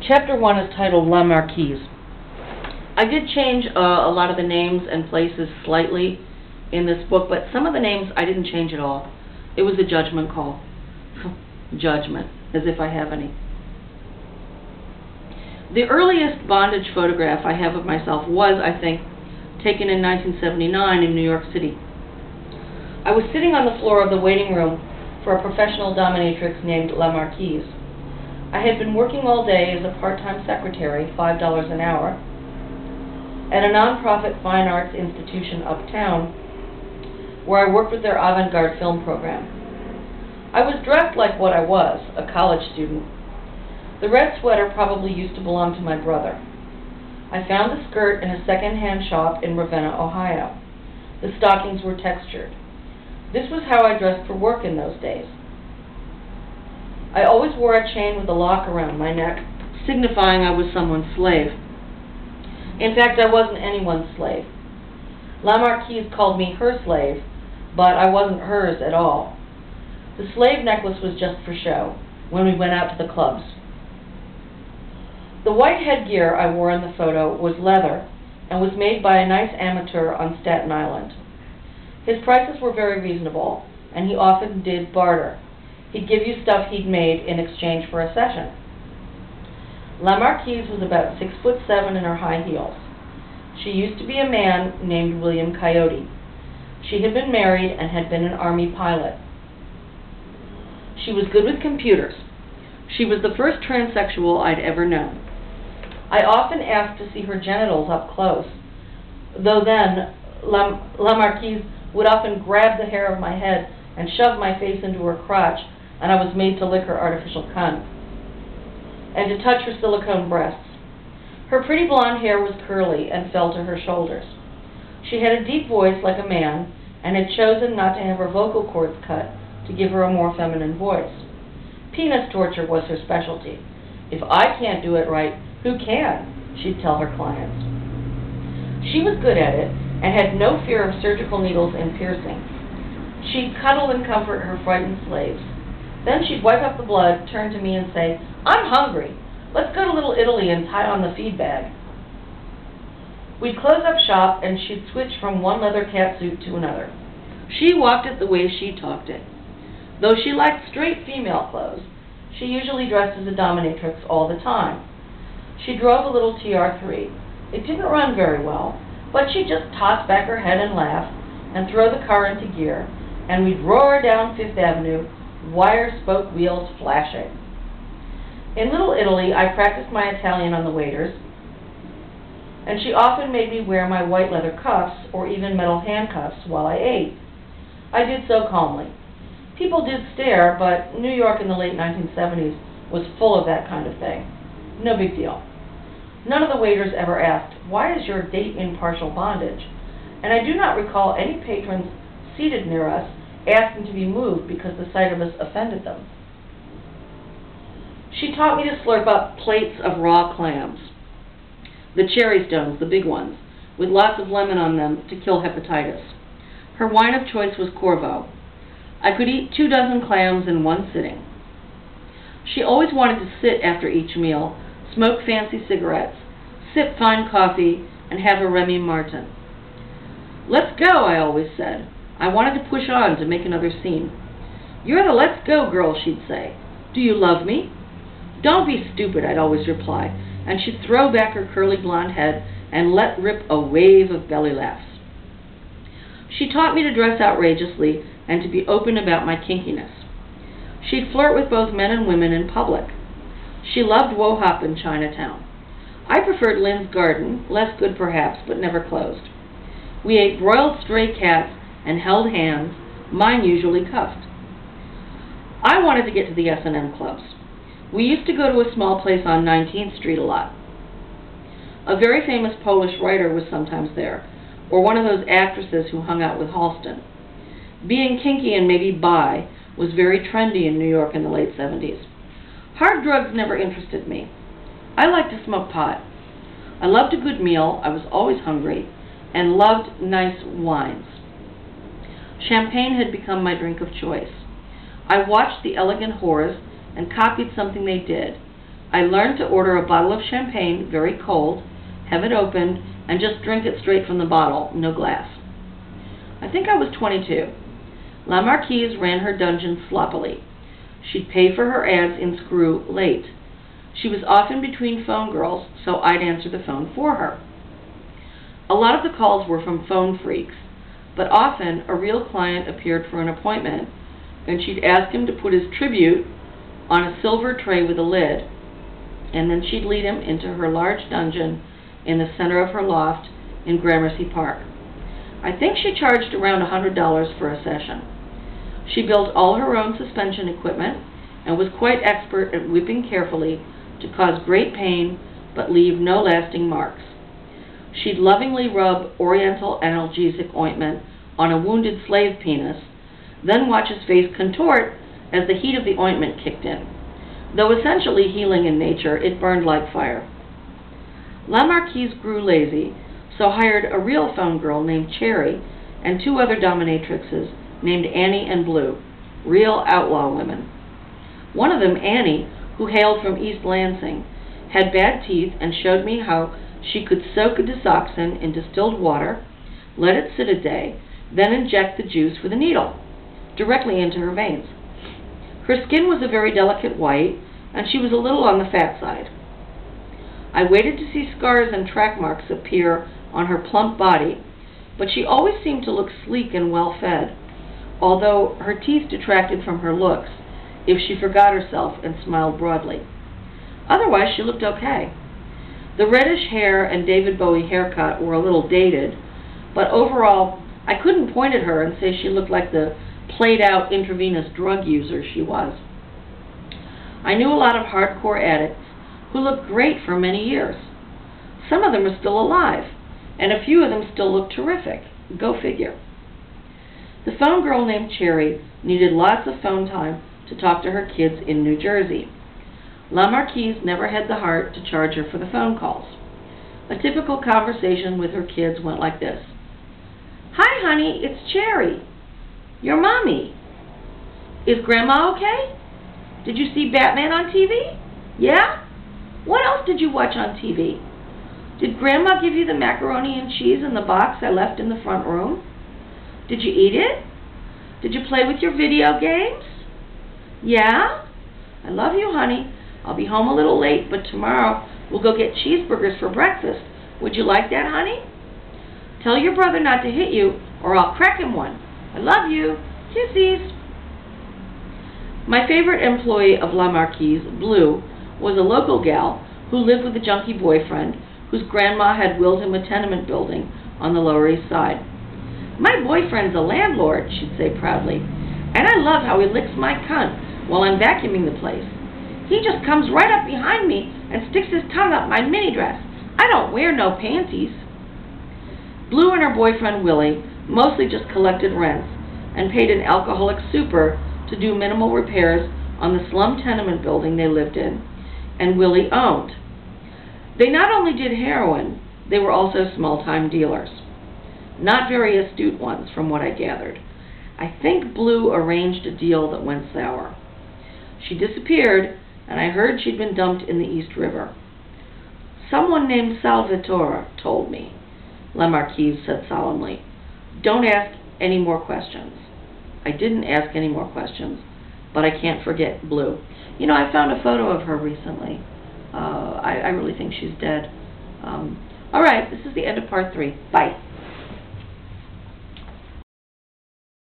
Chapter 1 is titled La Marquise. I did change a lot of the names and places slightly in this book, but some of the names I didn't change at all. It was a judgment call. Judgment, as if I have any. The earliest bondage photograph I have of myself was, I think, taken in 1979 in New York City. I was sitting on the floor of the waiting room for a professional dominatrix named La Marquise. I had been working all day as a part-time secretary, $5 an hour, at a nonprofit fine arts institution uptown, where I worked with their avant-garde film program. I was dressed like what I was, a college student. The red sweater probably used to belong to my brother. I found the skirt in a second-hand shop in Ravenna, Ohio. The stockings were textured. This was how I dressed for work in those days. I always wore a chain with a lock around my neck, signifying I was someone's slave. In fact, I wasn't anyone's slave. La Marquise called me her slave, but I wasn't hers at all. The slave necklace was just for show, when we went out to the clubs. The white headgear I wore in the photo was leather and was made by a nice amateur on Staten Island. His prices were very reasonable, and he often did barter. He'd give you stuff he'd made in exchange for a session. La Marquise was about 6'7" in her high heels. She used to be a man named William Coyote. She had been married and had been an Army pilot. She was good with computers. She was the first transsexual I'd ever known. I often asked to see her genitals up close, though then La Marquise would often grab the hair of my head and shove my face into her crotch, and I was made to lick her artificial cunt, and to touch her silicone breasts. Her pretty blonde hair was curly and fell to her shoulders. She had a deep voice like a man, and had chosen not to have her vocal cords cut to give her a more feminine voice. Penis torture was her specialty. If I can't do it right, who can? She'd tell her clients. She was good at it, and had no fear of surgical needles and piercing. She'd cuddle and comfort her frightened slaves. Then she'd wipe up the blood, turn to me and say, "I'm hungry. Let's go to Little Italy and tie on the feed bag." We'd close up shop, and she'd switch from one leather catsuit to another. She walked it the way she talked it. Though she liked straight female clothes, she usually dressed as a dominatrix all the time. She drove a little TR3. It didn't run very well, but she'd just toss back her head and laugh, and throw the car into gear, and we'd roar down Fifth Avenue, wire-spoke wheels flashing. In Little Italy, I practiced my Italian on the waiters, and she often made me wear my white leather cuffs or even metal handcuffs while I ate. I did so calmly. People did stare, but New York in the late 1970s was full of that kind of thing. No big deal. None of the waiters ever asked, "Why is your date in partial bondage?" And I do not recall any patrons seated near us asking to be moved because the sight of us offended them. She taught me to slurp up plates of raw clams, the cherry stones, the big ones, with lots of lemon on them to kill hepatitis. Her wine of choice was Corvo. I could eat 24 clams in one sitting. She always wanted to sit after each meal, smoke fancy cigarettes, sip fine coffee, and have a Remy Martin. "Let's go," I always said. I wanted to push on to make another scene. "You're the let's go girl," she'd say. "Do you love me?" "Don't be stupid," I'd always reply, and she'd throw back her curly blonde head and let rip a wave of belly laughs. She taught me to dress outrageously and to be open about my kinkiness. She'd flirt with both men and women in public. She loved Wo Hop in Chinatown. I preferred Lynn's Garden, less good perhaps, but never closed. We ate broiled stray cats and held hands, mine usually cuffed. I wanted to get to the S&M clubs. We used to go to a small place on 19th Street a lot. A very famous Polish writer was sometimes there, or one of those actresses who hung out with Halston. Being kinky and maybe bi was very trendy in New York in the late 70s. Hard drugs never interested me. I liked to smoke pot. I loved a good meal, I was always hungry, and loved nice wines. Champagne had become my drink of choice. I watched the elegant whores and copied something they did. I learned to order a bottle of champagne, very cold, have it opened, and just drink it straight from the bottle, no glass. I think I was 22. La Marquise ran her dungeon sloppily. She'd pay for her ads in Screw late. She was often between phone girls, so I'd answer the phone for her. A lot of the calls were from phone freaks, but often a real client appeared for an appointment, and she'd ask him to put his tribute on a silver tray with a lid, and then she'd lead him into her large dungeon in the center of her loft in Gramercy Park. I think she charged around $100 for a session. She built all her own suspension equipment and was quite expert at whipping carefully to cause great pain but leave no lasting marks. She'd lovingly rub Oriental analgesic ointment on a wounded slave penis, then watch his face contort as the heat of the ointment kicked in. Though essentially healing in nature, it burned like fire. La Marquise grew lazy, so hired a real phone girl named Cherry and 2 other dominatrixes named Annie and Blue, real outlaw women. One of them, Annie, who hailed from East Lansing, had bad teeth and showed me how she could soak a disoxin in distilled water, let it sit a day, then inject the juice with a needle directly into her veins. Her skin was a very delicate white, and she was a little on the fat side. I waited to see scars and track marks appear on her plump body, but she always seemed to look sleek and well-fed, although her teeth detracted from her looks if she forgot herself and smiled broadly. Otherwise, she looked okay. The reddish hair and David Bowie haircut were a little dated, but overall, I couldn't point at her and say she looked like the played-out intravenous drug user she was. I knew a lot of hardcore addicts who looked great for many years. Some of them are still alive, and a few of them still look terrific. Go figure. The phone girl named Cherry needed lots of phone time to talk to her kids in New Jersey. La Marquise never had the heart to charge her for the phone calls. A typical conversation with her kids went like this. "Hi, honey, it's Cherry. Your mommy. Is Grandma okay? Did you see Batman on TV? Yeah? What else did you watch on TV? Did Grandma give you the macaroni and cheese in the box I left in the front room? Did you eat it? Did you play with your video games? Yeah? I love you, honey. I'll be home a little late, but tomorrow we'll go get cheeseburgers for breakfast. Would you like that, honey? Tell your brother not to hit you, or I'll crack him one. I love you. Kissies." My favorite employee of La Marquise, Blue, was a local gal who lived with a junkie boyfriend whose grandma had willed him a tenement building on the Lower East Side. "My boyfriend's a landlord," she'd say proudly, "and I love how he licks my cunt while I'm vacuuming the place. He just comes right up behind me and sticks his tongue up my mini dress. I don't wear no panties." Blue and her boyfriend Willie mostly just collected rents and paid an alcoholic super to do minimal repairs on the slum tenement building they lived in and Willie owned. They not only did heroin, they were also small-time dealers. Not very astute ones, from what I gathered. I think Blue arranged a deal that went sour. She disappeared, and I heard she'd been dumped in the East River. "Someone named Salvatore told me," La Marquise said solemnly. "Don't ask any more questions." I didn't ask any more questions, but I can't forget Blue. You know, I found a photo of her recently. I really think she's dead. All right, this is the end of part 3. Bye.